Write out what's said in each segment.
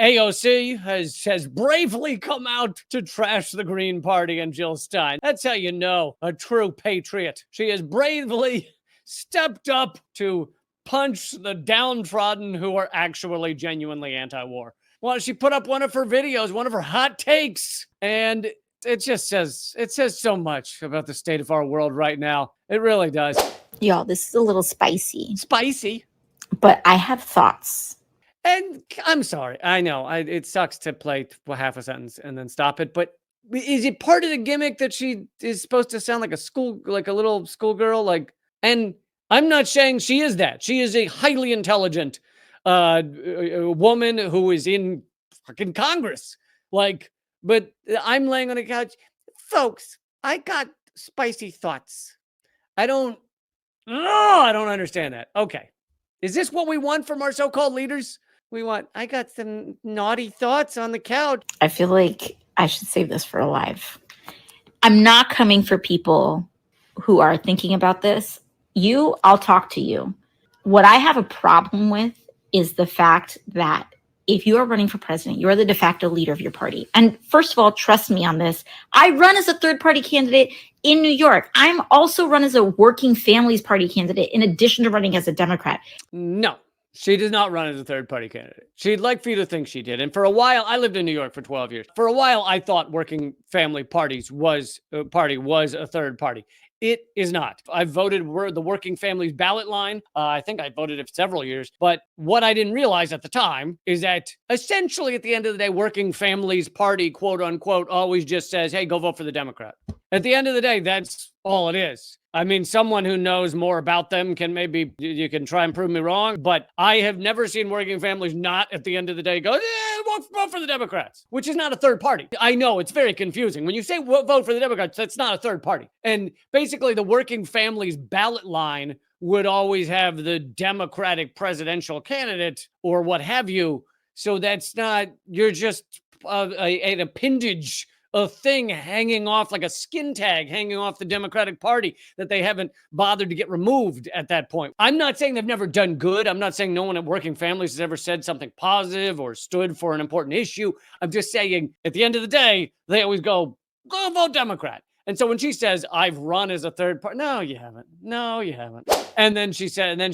AOC has bravely come out to trash the Green Party and Jill Stein. That's how you know a true patriot. She has bravely stepped up to punch the downtrodden who are actually genuinely anti-war. Well, she put up one of her videos, one of her hot takes, and it says so much about the state of our world right now. It really does. Y'all, this is a little spicy. Spicy? But I have thoughts. And I'm sorry. I know it sucks to play half a sentence and then stop it. But is it part of the gimmick that she is supposed to sound like a little schoolgirl? And I'm not saying she is that. She is a highly intelligent woman who is in fucking Congress. But I'm laying on a couch. Folks, I got spicy thoughts. I don't understand that. Okay. Is this what we want from our so-called leaders? I got some naughty thoughts on the couch. I feel like I should save this for a live. I'm not coming for people who are thinking about this. I'll talk to you. What I have a problem with is the fact that if you are running for president, you are the de facto leader of your party. And first of all, trust me on this. I run as a third party candidate in New York. I'm also run as a working families party candidate in addition to running as a Democrat. No. She does not run as a third-party candidate. She'd like for you to think she did. And for a while, I lived in New York for 12 years. For a while, I thought Working Family Party was a third party. It is not. I voted the Working Families ballot line. I think I voted it for several years. But what I didn't realize at the time is that essentially at the end of the day, Working Families Party, quote unquote, always just says, hey, go vote for the Democrat. At the end of the day, that's all it is. I mean, someone who knows more about them you can try and prove me wrong, but I have never seen Working Families not at the end of the day go, vote for the Democrats, which is not a third party. I know it's very confusing. When you say vote for the Democrats, that's not a third party. And basically the Working Families ballot line would always have the Democratic presidential candidate or what have you. So that's not, you're just an appendage, a thing hanging off like a skin tag hanging off the Democratic Party that they haven't bothered to get removed at that point. I'm not saying they've never done good. I'm not saying no one at Working Families has ever said something positive or stood for an important issue. I'm just saying at the end of the day, they always go vote Democrat. And so when she says, I've run as a third party, no, you haven't. No, you haven't. And then she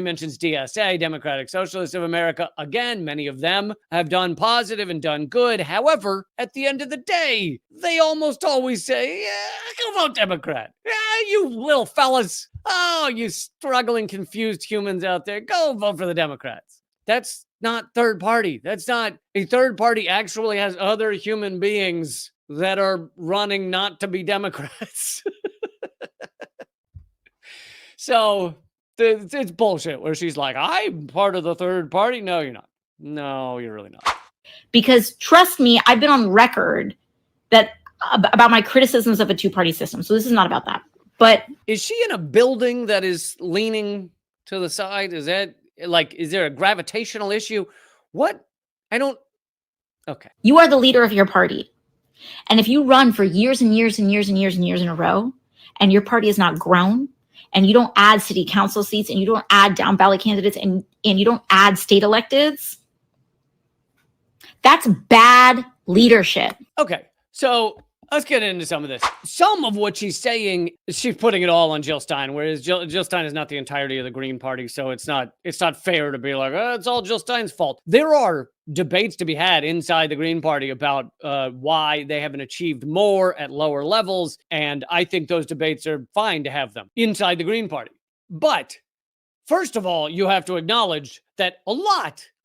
mentions DSA, Democratic Socialists of America. Again, many of them have done positive and done good. However, at the end of the day, they almost always say, yeah, go vote Democrat. Yeah, you little fellas. Oh, you struggling, confused humans out there. Go vote for the Democrats. That's not third party. That's not a third party actually has other human beings that are running not to be Democrats. So it's bullshit where she's like, I'm part of the third party. No, you're not. No, you're really not. Because trust me, I've been on record about my criticisms of a two-party system. So this is not about that. But is she in a building that is leaning to the side? Is there a gravitational issue? What? Okay. You are the leader of your party. And if you run for years and years and years and years and years in a row, and your party has not grown, and you don't add city council seats, and you don't add down ballot candidates, and you don't add state electeds, that's bad leadership. Okay, so let's get into some of this. Some of what she's saying, she's putting it all on Jill Stein, whereas Jill Stein is not the entirety of the Green Party, so it's not fair to be like, it's all Jill Stein's fault. There are debates to be had inside the Green Party about why they haven't achieved more at lower levels, and I think those debates are fine to have them inside the Green Party. But first of all, you have to acknowledge that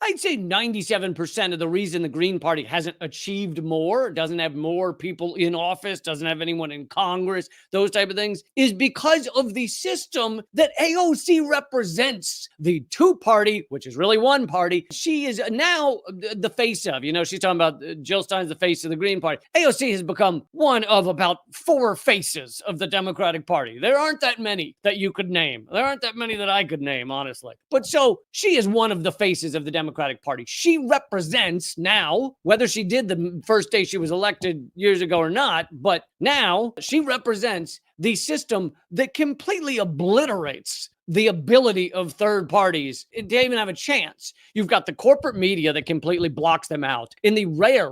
I'd say 97% of the reason the Green Party hasn't achieved more, doesn't have more people in office, doesn't have anyone in Congress, those type of things, is because of the system that AOC represents. The two-party, which is really one party, she is now the face of. She's talking about Jill Stein's the face of the Green Party. AOC has become one of about 4 faces of the Democratic Party. There aren't that many that you could name. There aren't that many that I could name, honestly. But so she is one of the faces of the Democratic Party. She represents now, whether she did the first day she was elected years ago or not, but now she represents the system that completely obliterates the ability of third parties to even have a chance. You've got the corporate media that completely blocks them out. In the rare,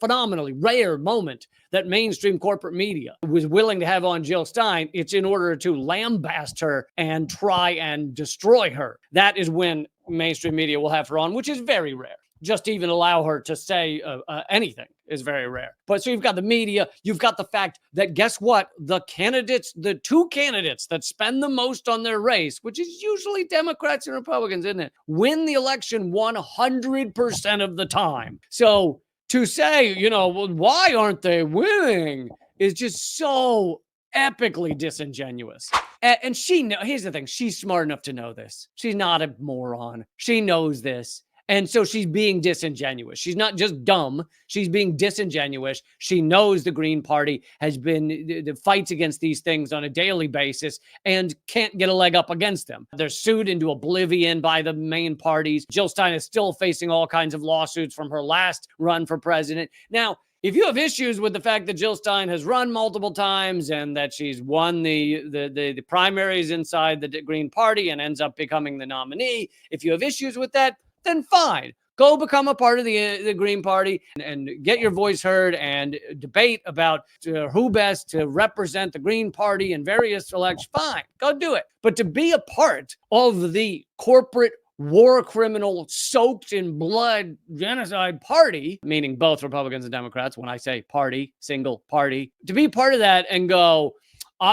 phenomenally rare moment that mainstream corporate media was willing to have on Jill Stein, it's in order to lambast her and try and destroy her. That is when mainstream media will have her on, which is very rare. Just to even allow her to say anything is very rare. But so you've got the media, you've got the fact that guess what? The candidates, the two candidates that spend the most on their race, which is usually Democrats and Republicans, isn't it? Win the election 100% of the time. So to say, well, why aren't they winning is just so epically disingenuous. And here's the thing, she's smart enough to know this. She's not a moron. She knows this. And so she's being disingenuous. She's not just dumb. She's being disingenuous. She knows the Green Party has been fights against these things on a daily basis and can't get a leg up against them. They're sued into oblivion by the main parties. Jill Stein is still facing all kinds of lawsuits from her last run for president. Now, if you have issues with the fact that Jill Stein has run multiple times and that she's won the primaries inside the Green Party and ends up becoming the nominee, if you have issues with that, then fine. Go become a part of the Green Party and get your voice heard and debate about who best to represent the Green Party in various elections. Fine, go do it. But to be a part of the corporate war criminal soaked in blood genocide party, meaning both Republicans and Democrats, when I say party, single party, to be part of that and go,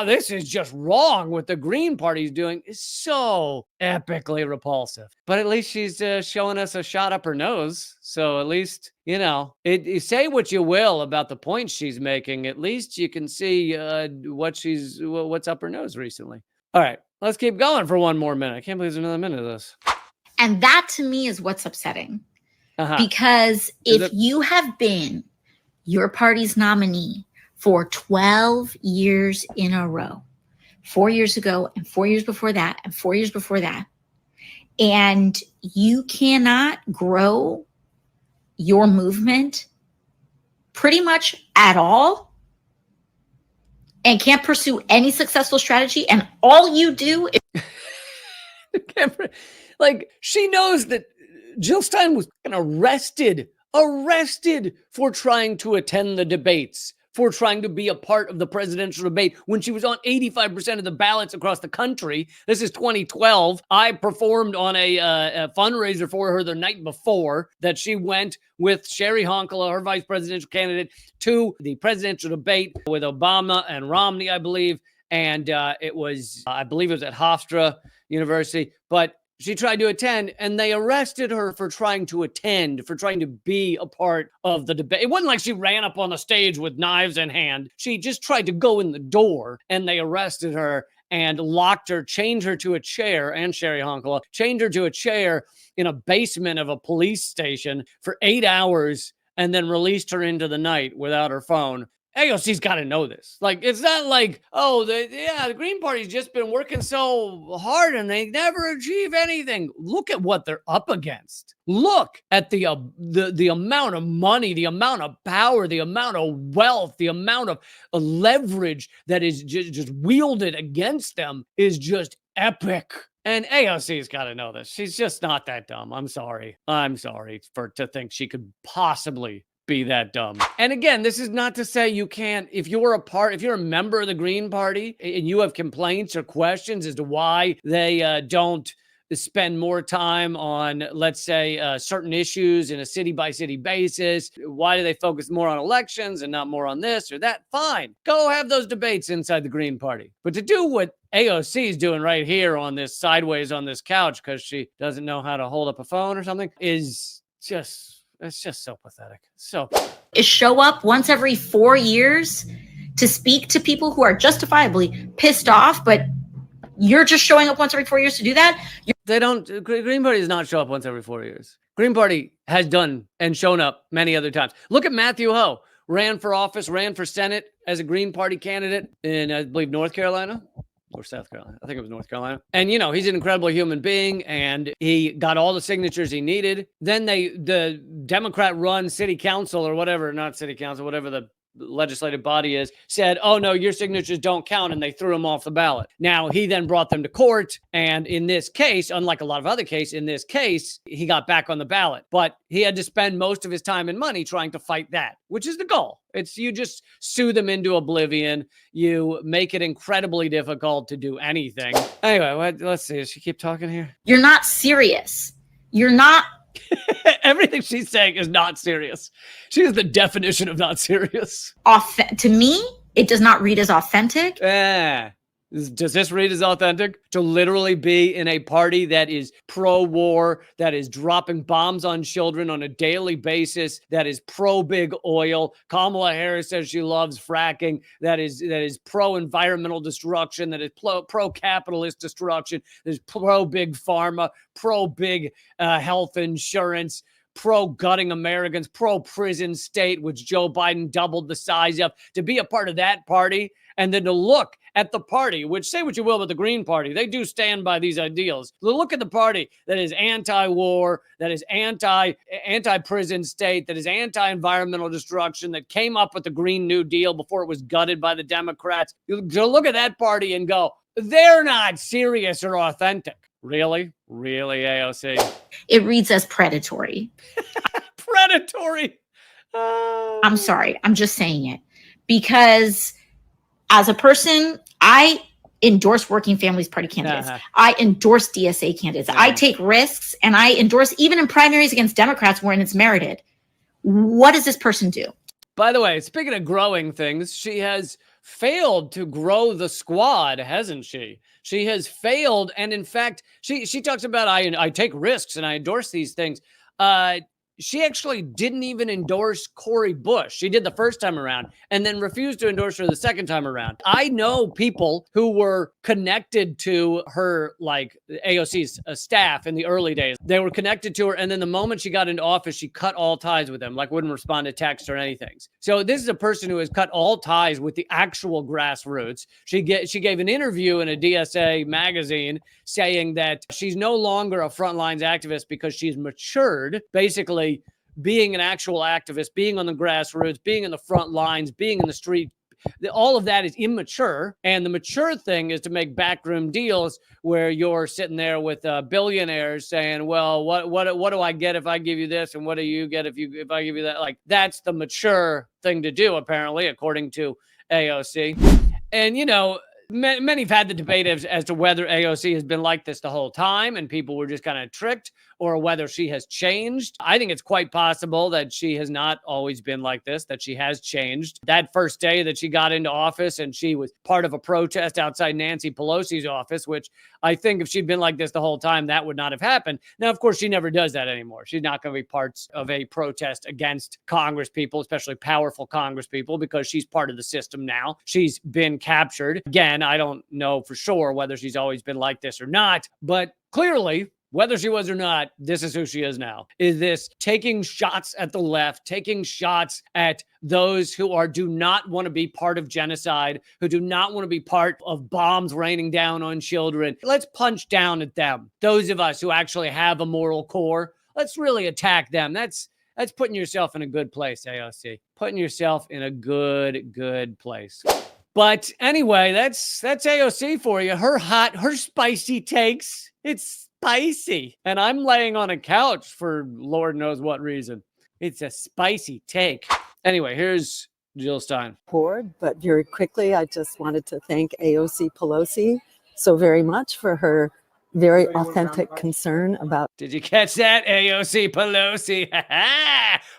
this is just wrong what the Green Party's doing is so epically repulsive. But at least she's showing us a shot up her nose. So at least, you say what you will about the points she's making. At least you can see what's up her nose recently. All right, let's keep going for one more minute. I can't believe there's another minute of this. And that to me is what's upsetting. Because if you have been your party's nominee for 12 years in a row, 4 years ago and 4 years before that and 4 years before that, and you cannot grow your movement pretty much at all and can't pursue any successful strategy, and all you do is... Like, she knows that Jill Stein was arrested for trying to attend the debates, for trying to be a part of the presidential debate when she was on 85% of the ballots across the country. This is 2012. I performed on a fundraiser for her the night before that she went with Sherry Honkala, her vice presidential candidate, to the presidential debate with Obama and Romney, I believe. And it was, I believe it was at Hofstra University, but she tried to attend, and they arrested her for trying to attend, for trying to be a part of the debate. It wasn't like she ran up on the stage with knives in hand. She just tried to go in the door, and they arrested her and locked her, chained her to a chair, and Sherry Honkala, chained her to a chair in a basement of a police station for 8 hours, and then released her into the night without her phone. AOC's got to know this. Like, it's not like, the Green Party's just been working so hard and they never achieve anything. Look at what they're up against. Look at the amount of money, the amount of power, the amount of wealth, the amount of leverage that is just wielded against them is just epic. And AOC's got to know this. She's just not that dumb. I'm sorry to think she could possibly be that dumb. And again, this is not to say you can't, if you're a member of the Green Party and you have complaints or questions as to why they don't spend more time on, let's say, certain issues in a city by city basis. Why do they focus more on elections and not more on this or that? Fine. Go have those debates inside the Green Party. But to do what AOC is doing right here on this sideways on this couch because she doesn't know how to hold up a phone or something is just... It's just so pathetic. Is show up once every 4 years to speak to people who are justifiably pissed off, but you're just showing up once every 4 years to do that? Green Party does not show up once every 4 years. Green Party has done and shown up many other times. Look at Matthew Ho. Ran for office, ran for Senate as a Green Party candidate in, I believe, North Carolina. Or South Carolina. I think it was North Carolina. And, he's an incredible human being, and he got all the signatures he needed. Then the Democrat-run city council or whatever, not city council, whatever the legislative body is, said, oh no, your signatures don't count, and they threw him off the ballot. Now, he then brought them to court, and in this case, unlike a lot of other cases, in this case, he got back on the ballot. But he had to spend most of his time and money trying to fight that, which is the goal. It's you just sue them into oblivion. You make it incredibly difficult to do anything. Anyway, let's see. Does she keep talking here? You're not serious. You're not. Everything she's saying is not serious. She is the definition of not serious. To me, it does not read as authentic. Does this read as authentic? To literally be in a party that is pro-war, that is dropping bombs on children on a daily basis, that is pro-big oil. Kamala Harris says she loves fracking. That is pro-environmental destruction. That is pro-capitalist destruction. That is pro-big pharma, pro-big health insurance, pro-gutting Americans, pro-prison state, which Joe Biden doubled the size of. To be a part of that party, and then to look at the party, which, say what you will about the Green Party, they do stand by these ideals. Look at the party that is anti-war, that is anti-prison state, that is anti-environmental destruction, that came up with the Green New Deal before it was gutted by the Democrats. You look at that party and go, they're not serious or authentic. Really? Really, AOC? It reads as predatory. Predatory. I'm sorry. I'm just saying it. Because as a person, I endorse Working Families Party candidates. I endorse DSA candidates. I take risks, and I endorse even in primaries against Democrats when it's merited. What does this person do? By the way, speaking of growing things, she has failed to grow the squad, hasn't she? She has failed. And in fact, she talks about, I take risks and I endorse these things. She actually didn't even endorse Cori Bush. She did the first time around and then refused to endorse her the second time around. I know people who were connected to her, like AOC's staff in the early days. They were connected to her, and then the moment she got into office, she cut all ties with them, like wouldn't respond to text or anything. So this is a person who has cut all ties with the actual grassroots. She gave an interview in a DSA magazine saying that she's no longer a frontlines activist because she's matured, basically being an actual activist, being on the grassroots, being in the front lines, being in the street. All of that is immature. And the mature thing is to make backroom deals where you're sitting there with billionaires saying, well, what do I get if I give you this? And what do you get if I give you that? Like, that's the mature thing to do, apparently, according to AOC. And, you know, many have had the debate as to whether AOC has been like this the whole time and people were just kind of tricked, or whether she has changed. I think it's quite possible that she has not always been like this, that she has changed. That first day that she got into office and she was part of a protest outside Nancy Pelosi's office, which I think if she'd been like this the whole time, that would not have happened. Now, of course, she never does that anymore. She's not going to be parts of a protest against Congress people, especially powerful Congress people, because she's part of the system now. She's been captured. Again, I don't know for sure whether she's always been like this or not, but clearly, whether she was or not, this is who she is now. Is this taking shots at the left, taking shots at those who do not want to be part of genocide, who do not want to be part of bombs raining down on children. Let's punch down at them. Those of us who actually have a moral core, let's really attack them. That's putting yourself in a good place, AOC. Putting yourself in a good place. But anyway, that's AOC for you. Her spicy takes. It's spicy. And I'm laying on a couch for Lord knows what reason. It's a spicy take. Anyway, here's Jill Stein. But very quickly, I just wanted to thank AOC Pelosi so very much for her very authentic concern about. Did you catch that, AOC Pelosi?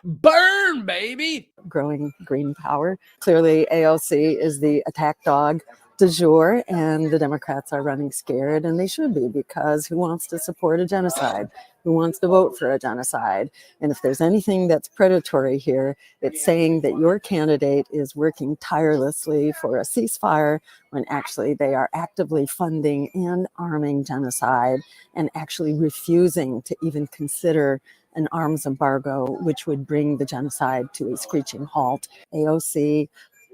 Burn, baby! Growing green power. Clearly, AOC is the attack dog du jour, and the Democrats are running scared, and they should be, because who wants to support a genocide? Who wants to vote for a genocide? And if there's anything that's predatory here, it's saying that your candidate is working tirelessly for a ceasefire when actually they are actively funding and arming genocide and actually refusing to even consider an arms embargo, which would bring the genocide to a screeching halt. AOC,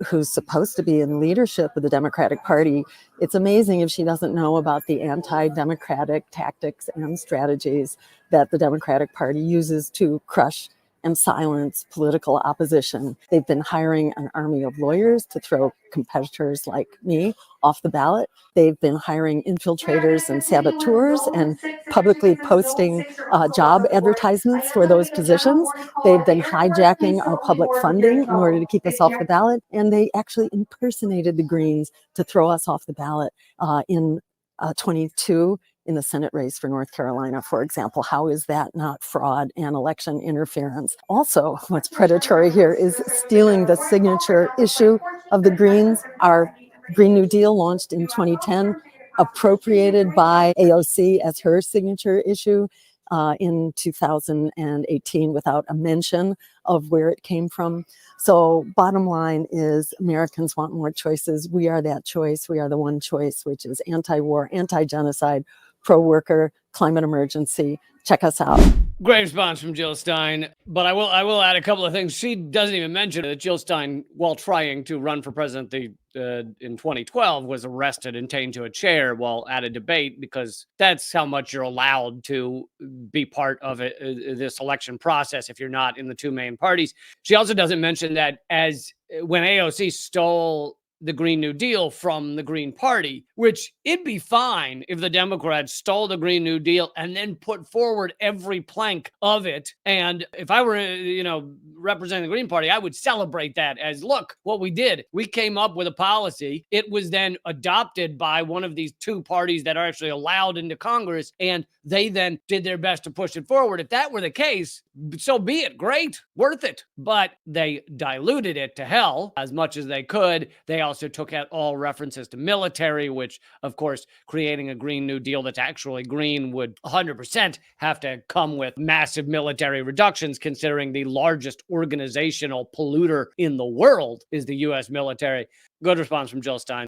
who's supposed to be in leadership of the Democratic Party, it's amazing if she doesn't know about the anti-democratic tactics and strategies that the Democratic Party uses to crush and silence political opposition. They've been hiring an army of lawyers to throw competitors like me off the ballot. They've been hiring infiltrators and saboteurs and publicly posting job advertisements for those positions. They've been hijacking our public funding in order to keep us off the ballot. And they actually impersonated the Greens to throw us off the ballot in 22 in the Senate race for North Carolina, for example. How is that not fraud and election interference? Also, what's predatory here is stealing the signature issue of the Greens. Our Green New Deal launched in 2010, appropriated by AOC as her signature issue in 2018 without a mention of where it came from. So bottom line is Americans want more choices. We are that choice. We are the one choice, which is anti-war, anti-genocide, pro-worker, climate emergency. Check us out. Great response from Jill Stein, but I will add a couple of things. She doesn't even mention that Jill Stein, while trying to run for president in 2012, was arrested and taken to a chair while at a debate, because that's how much you're allowed to be part of this election process if you're not in the two main parties. She also doesn't mention that as when AOC stole the Green New Deal from the Green Party, which it'd be fine if the Democrats stole the Green New Deal and then put forward every plank of it. And if I were, representing the Green Party, I would celebrate that as, look, what we did. We came up with a policy. It was then adopted by one of these two parties that are actually allowed into Congress, and they then did their best to push it forward. If that were the case, so be it. Great, worth it. But they diluted it to hell as much as they could. They also took out all references to military, which, of course, creating a Green New Deal that's actually green would 100% have to come with massive military reductions, considering the largest organizational polluter in the world is the U.S. military. Good response from Jill Stein.